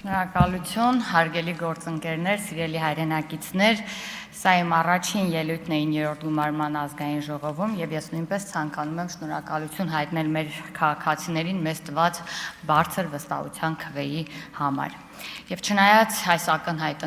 Շնորհակալություն, հարգելի գործընկերներ, սիրելի հայրենակիցներ, սա իմ առաջին ելույթն է 9-րդ գումարման ազգային ժողովում եւ ես նույնպես ցանկանում եմ շնորհակալություն հայտնել մեր քաղաքացիներին մեզ տված բարձր վստահության քվեի համար։ Եվ չնայած այս ակնհայտ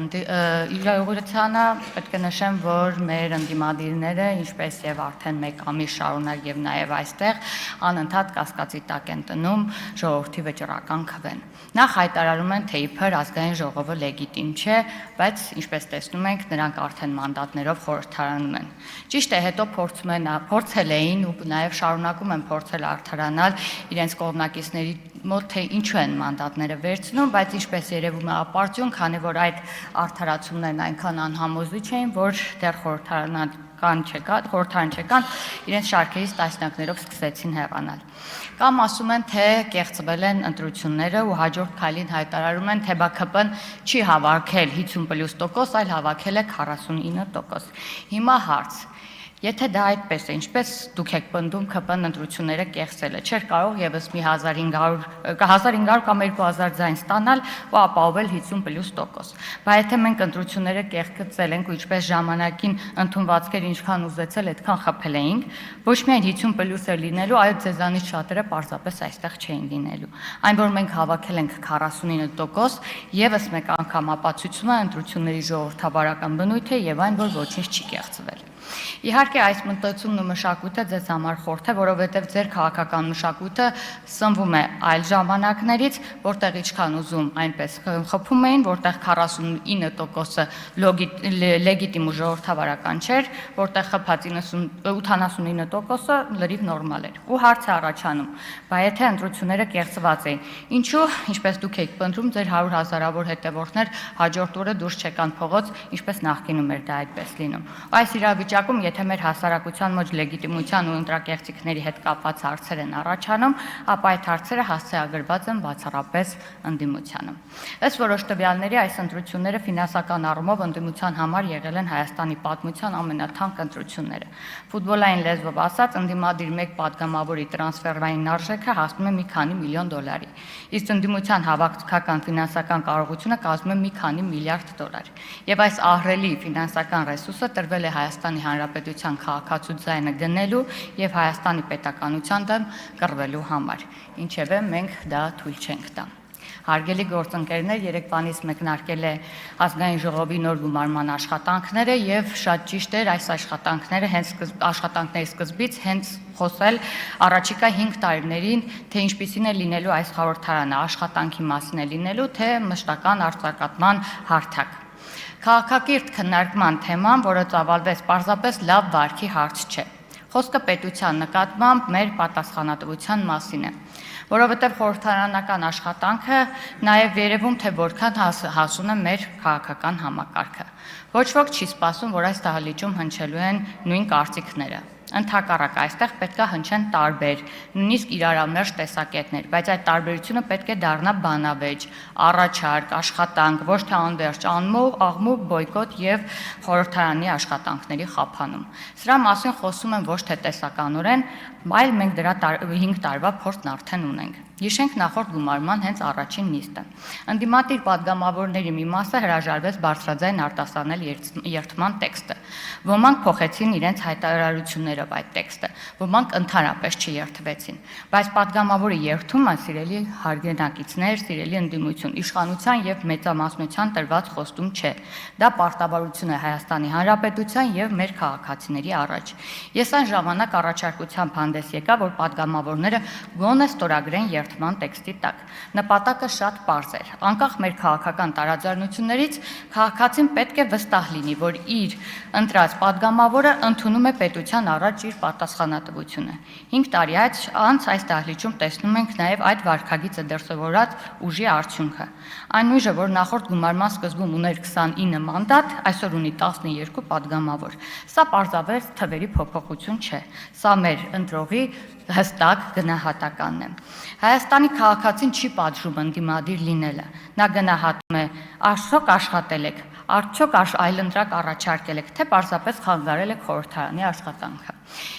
իրողությանը, պետք է նշեմ, որ մեր ընդդիմադիրները, ինչպես եւ արդեն մեկ ամիս շարունակ եւ նաեւ այստեղ անընդհատ կասկածի տակ են տնում ժողովրդի վճռական քվեն։ Նախ հայտարարում են, թե իբր ազգային ժողովը լեգիտիմ չէ, բայց ինչպես տեսնում ենք, նրանք արդեն մանդատներով խորհրդարանում են։ Ճիշտ է, հետո փորձել էին ու նաեւ շարունակում են փորձել արդարանալ իրենց կողմնակիցների մոտ, թե ինչու են մանդատները վերցնում, բայց ինչպես երևում է ապարդյուն, քանի որ այդ արդարացումներն այնքան անհամոզիչ էին, որ դեռ խորհրդարան չեկան, իրենց շարքերից տասնյակներով սկսեցին հեռանալ։ Կամ ասում են, թե կեղծվել են ընտրությունները ու հաջորդ քայլին հայտարարում են, թե ԲՔՊ-ն չի հավաքել 50+%, այլ հավաքել է 49%։ Հիմա հարց. Եթե դա այդպես է, ինչպես դուք եք պնդում ԿՊ-ն ընտրությունները կեղծել է, չէր կարող եւս մի 1500 կամ 2000 ձայն ստանալ ու ապահովել 50+%։ Բայց եթե մենք ընտրությունները կեղծել ենք ու ինչպես ժամանակին ընդունվածքեր ինչքան ուզեցել, այդքան խփել էինք, ոչ միայն 50+ է լինելու, այլ ձեզանից շատերը պարզապես այստեղ չէին լինելու։ Այն որ մենք հավաքել ենք 49%, եւս մեկ անգամ ապացույցում է ընտրությունների ժողովրդավարական բնույթը եւ այն, որ ոչինչ չի կեղծվել։ Իհարկե այս մտածումն ու մշակույթը ձեզ համար խորթ է, որովհետև ձեր քաղաքական մշակույթը սնվում է այլ ժամանակներից, որտեղ ինչքան ուզում այնպես խփում էին, որտեղ 49%-ը լեգիտիմ ու ժողովրդավարական չէր, որտեղ խփած 89%-ը լրիվ նորմալ էր։ Ու հարց է առաջանում, բայց եթե ընտրությունները կեղծված էին, ինչու, ինչպես դուք եք պնդում, ձեր 100,000-ավոր հետևորդներ հաջորդ օրը դուրս չեկան փողոց, ինչպես նախկինում էր դա այդպես լինում։ Այս իրավիճակում, եթե մեր հասարակության մեջ լեգիտիմության ու ընտրակեղծիքների հետ կապված հարցեր են առաջանում, ապա այդ հարցերը հասցեագրված են բացառապես ընդդիմությանը։ Ըստ որոշ տվյալների, այս ընտրությունները ֆինանսական առումով ընդդիմության համար եղել են Հայաստանի պատմության ամենաթանկ ընտրությունները։ Ֆուտբոլային լեզվով ասած, ընդդիմադիր մեկ պատգամավորի տրանսֆերային արժեքը հասնում է մի քանի միլիոն դոլարի, իսկ ընդդիմության հավաքական ֆինանսական կարողությունը կազմում է մի քանի միլիարդ դոլար։ Եվ այս ահռելի ֆինանսական ռեսուրսը տրվել է Հայաստանի Հանրապետության քաղաքացու ձայնը գնելու եւ Հայաստանի պետականության դեմ կռվելու համար, ինչևէ մենք դա թույլ չենք տա։ Հարգելի գործընկերներ, երեկվանից մեկնարկել է ազգային ժողովի նոր գումարման աշխատանքները եւ շատ ճիշտ էր այս աշխատանքների սկզբից հենց խոսել առաջիկա 5 տարիներին, թե ինչպիսին է լինելու այս խորհրդարանը, աշխատանքի մասին է լինելու, թե մշտական արձակատման հարթակ։ Քաղաքակիրթ քննարկման թեման, որը ծավալվեց պարզապես լավ վարքի հարց չէ։ Խոսքը պետության նկատմամբ մեր պատասխանատվության մասին է, որովհետև խորհրդարանական աշխատանքը նաև երևում, թե որքան հասուն է մեր քաղաքական համակարգը։ Ոչ ոք չի սպասում, որ այս դահլիճում հնչելու են նույն կարծիքները։ Ընդհակառակ այստեղ պետք է հնչեն տարբեր, նույնիսկ իրարամերժ տեսակետներ, բայց այդ տարբերությունը պետք է դառնա բանավեճ, առաջարկ, աշխատանք, ոչ թե անվերջ աղմուկ, բոյկոտ եւ խորհրդարանի աշխատանքների խափանում։ Սրա մասին խոսում են ոչ թե տեսականորեն, այլ մենք դրա 5 տարվա փորձն արդեն ունենք։ Հիշենք նախորդ գումարման հենց առաջին նիստը։ Ընդդիմադիր պատգամավորների մի մասը հրաժարվեց բարձրաձայն արտասանել երթման տեքստը։ Ոմանք փոխեցին իրենց հայտարարություններով այդ տեքստը, ոմանք ընդհանրապես չերթվեցին։ Բայց պատգամավորի երթումը, սիրելի հարգենակիցներ, սիրելի ընդդիմություն, իշխանության եւ մեծամասնության տրված խոստում չէ։ Դա պարտավորություն է Հայաստանի Հանրապետության եւ մեր քաղաքացիների առաջ։ Ես այն ժամանակ առաջարկությամբ հանդես եկա, որ պատգամավորները գոնե ստորագրեն երթման տեքստի տակ։ Նպատակը շատ պարզ էր։ Անկախ մեր քաղաքական տարաձայնություններից, քաղաքացին պետք է վստահ լինի, որ իր ընտրած պատգամավորը ընդունում է պետության առաջ իր պատասխանատվությունը։ 5 տարի անց այս դահլիճում տեսնում ենք նաև այդ վարքագիծը դրսևորած ուժի արդյունքը։ Այն ուժը, որ նախորդ գումարման սկզբում ուներ 29 մանդատ, այսօր ունի 12 պատգամավոր։ Սա պարզապես թվերի փոփոխություն չէ։ Սա մեր ընտրողի հստակ գնահատականն է։ Հայաստանի քաղաքացին չի պատժում ընդդիմադիր լինելը։ Նա գնահատում է՝ արդյոք աշխատել եք, Արդյոք այլընտրակ առաջարկել եք, թե պարզապես խանգարել եք խորհրդարանի աշխատանքը։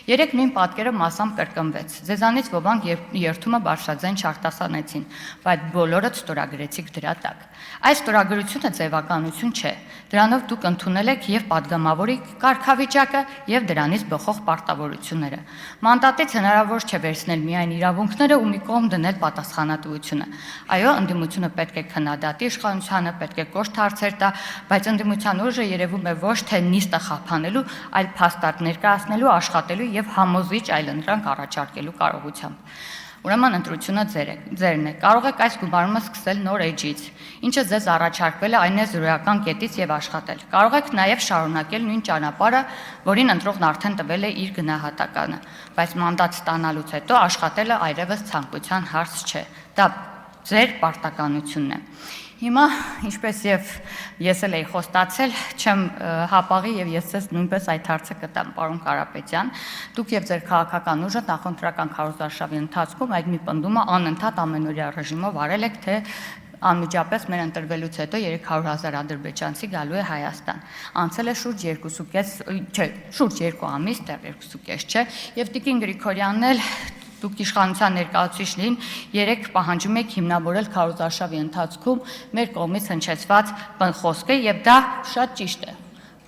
Երեք նույն պատկերը մասամբ կրկնվեց։ Ձեզանից ոմանք երթումը բարձրաձայն չարտասանեցին, բայց բոլորը ստորագրեցիք դրա տակ։ Այս ստորագրությունը ձևականություն չէ։ Դրանով դուք ընդունել եք եւ падգամավորի կարգավիճակը եւ դրանից բխող պարտավորությունները։ Մանդատից հնարավոր չէ վերցնել միայն իրավունքները ու մի կողմ դնել պատասխանատվությունը։ Այո, ընդդիմությունը պետք է քննադատի իշխանությանը, պետք է կոշտ հարցեր տա, բայց ընդդիմության ուժը երևում է ոչ թե նիստը խափանելու, այլ փաստարկ ներկայացնելու, աշխատելու եւ համոզիչ այլընտրանք առաջարկելու կարողությամբ։ Ուրեմն ընտրությունը ձերն է։ Կարող եք այս գումարումը սկսել նոր էջից, ինչը ձեզ առաջարկվել է այն է զրոյական կետից եւ աշխատել։ Կարող եք նաեւ շարունակել նույն ճանապարհը, որին ընտրողն արդեն տվել է իր գնահատականը, բայց մանդատ ստանալուց հետո աշխատելը այլևս ցանկության հարց չէ։ Դա ձեր պարտականությունն է։ Հիմա, ինչպես եւ ես էլ էի խոստացել, չեմ հապաղի եւ ես ձեզ նույնպես այդ հարցը կտամ, պարոն Կարապետյան, դուք եւ ձեր քաղաքական ուժը նախընտրական քարոզարշավի ընթացքում այդ մի պնդումը անընդհատ ամենօրյա ռեժիմով արել եք, թե անմիջապես մեր ընտրվելուց հետո 300,000 ադրբեջանցի գալու է Հայաստան։ Անցել է շուրջ 2 ամիս, դեռ 2.5 չէ, եւ Տիկին Գրիգորյանն էլ դուք իշխանության ներկայացուցիչներին երեք պահանջում եք հիմնավորել քարոզարշավի ընթացքում մեր կողմից հնչեցված խոսքը եւ դա շատ ճիշտ է։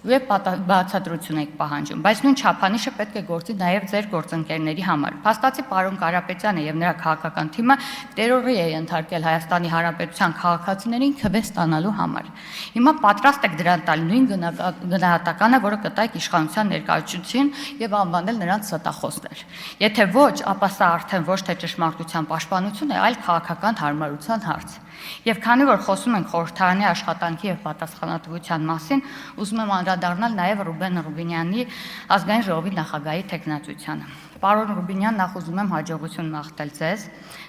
Եվ բացատրություն եք պահանջում, բայց նույն չափանիշը պետք է գործի նաև ձեր գործընկերների համար։ Փաստացի պարոն Կարապետյանը եւ նրա քաղաքական թիմը տերորի է ենթարկել Հայաստանի Հանրապետության քաղաքացիներին քվե ստանալու համար։ Հիմա պատրաստ եք դրան տալ նույն գնահատականը, որը կտայք իշխանության ներկայացուցիչին եւ անվանել նրանց ստախոսներ։ Եթե ոչ, ապա սա արդեն ոչ թե ճշմարտության պաշտպանություն է, այլ քաղաքական հարմարության հարց։ Եվ քանի որ խոսում ենք խորհրդարանի աշխատանքի եւ պատասխանատվության մասին, ուզում եմ անդրադառնալ նաև Ռուբեն Ռուբինյանի ազգային ժողովի նախագահի թեկնածությանը։ Պարոն Ռուբինյան, նախ ուզում եմ հաջողություն մաղթել ձեզ,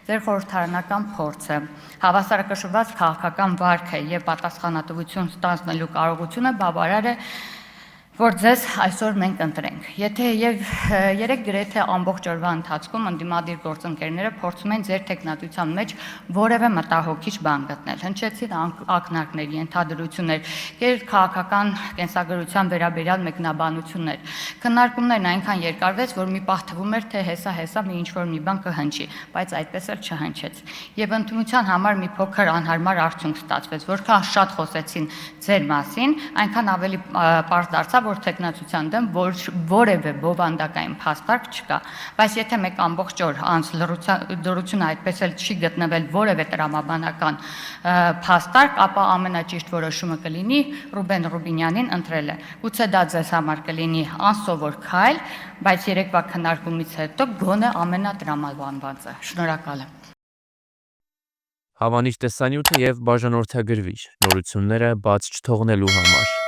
ձեր խորհրդարանական փորձը, հավասարակշռված քաղաքական վարքը եւ պատասխանատվություն ստանձնելու կարողությունը բավարար է, որ ձեզ այսօր մենք ընտրենք։ Եթե երեք գրեթե ամբողջ օրվա ընթացքում ընդդիմադիր գործընկերները փորձում են ձեր տեխնատության մեջ որևէ մտահոգիչ բան գտնել, հնչեցին ակնարկներ, ենթադրություններ, քաղաքական կենսագրության վերաբերյալ մեկնաբանություններ։ Քննարկումներն այնքան երկարվեց, որ մի պահ թվում էր, թե հեսա մի ինչ-որ մի բան կհնչի, բայց այդպես էլ չհնչեց։ Եվ ընդդիմության համար մի փոքր անհարմար արդյունք ստացվեց, որքան շատ խոսեցին ձեր մասին, այնքան ավելի պարզ դարձավ, որ տեխնացության դեմ որևէ բովանդակային փաստարկ չկա, բայց եթե մեկ ամբողջ օր անց լրությունը այդպես էլ չի գտնվել որևէ տրամաբանական փաստարկ, ապա ամենաճիշտ որոշումը կլինի Ռուբեն Ռուբինյանին ընտրելը։ Գուցե դա ձեզ համար կլինի անսովոր քայլ, բայց երեկվա քննարկումից հետո գոնե ամենատրամաբանվածը։ Շնորհակալ եմ։ Հավանիչ տեսանյութը եւ բաժանորդագրվիչ նորությունները բաց չթողնելու համար